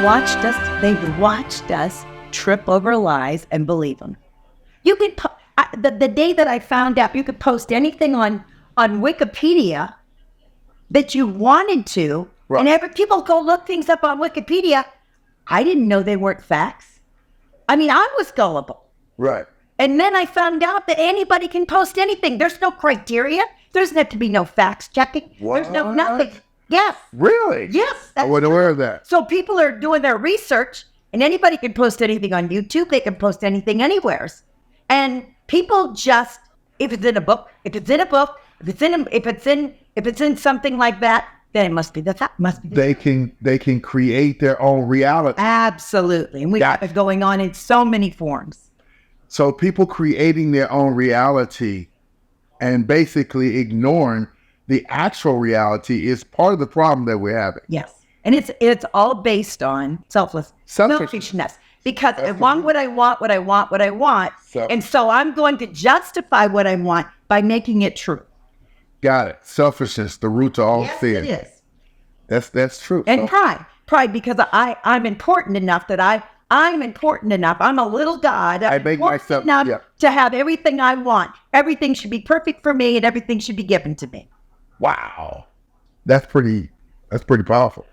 watched us trip over lies and believe them. You could the day that I found out you could post anything on Wikipedia that you wanted to, right. And people go look things up on Wikipedia. I didn't know they weren't facts. I mean, I was gullible. Right. And then I found out that anybody can post anything. There's no criteria. There's not to be no facts checking. What? There's no nothing. Yes. Really? Yes. I wasn't aware of that. So people are doing their research, and anybody can post anything on YouTube. They can post anything anywhere. And people just, if it's in a book, if it's in something like that, then it must be the fact. They can create their own reality. Absolutely. And we have it going on in so many forms. So people creating their own reality and basically ignoring the actual reality is part of the problem that we're having. Yes. And it's all based on selfishness. Because I want what I want. And so I'm going to justify what I want by making it true. Got it. Selfishness, the root to all sin. Yes, it is. That's true. And pride, because I'm important enough that I'm important enough. I'm a little God. I make myself enough to have everything I want. Everything should be perfect for me, and everything should be given to me. Wow, that's pretty powerful.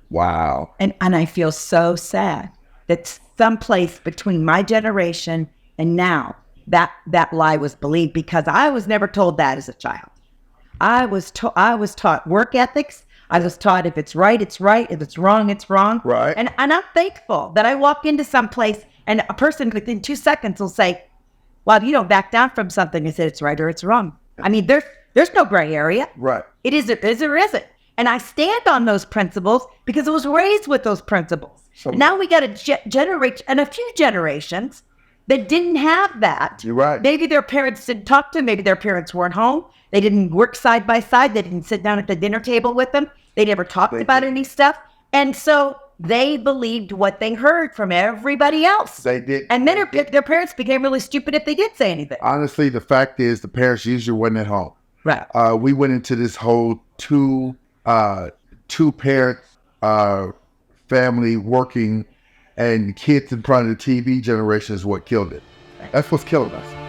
Wow. And I feel so sad that someplace between my generation and now that lie was believed, because I was never told that as a child. I was taught work ethics. I was taught if it's right, it's right. If it's wrong, it's wrong. Right. And I'm thankful that I walk into some place and a person within 2 seconds will say, well, you don't back down from something and say it's right or it's wrong. I mean, there's no gray area. Right. It is or isn't. And I stand on those principles because I was raised with those principles. So now we got a generation and a few generations that didn't have that. You're right. Maybe their parents didn't talk to them. Maybe their parents weren't home. They didn't work side by side. They didn't sit down at the dinner table with them. They never talked about any stuff. And so they believed what they heard from everybody else. They did. And then their parents became really stupid if they did say anything. Honestly, the fact is the parents usually wasn't at home. Right. We went into this whole two-parent family working and kids in front of the TV generation is what killed it. That's what's killing us.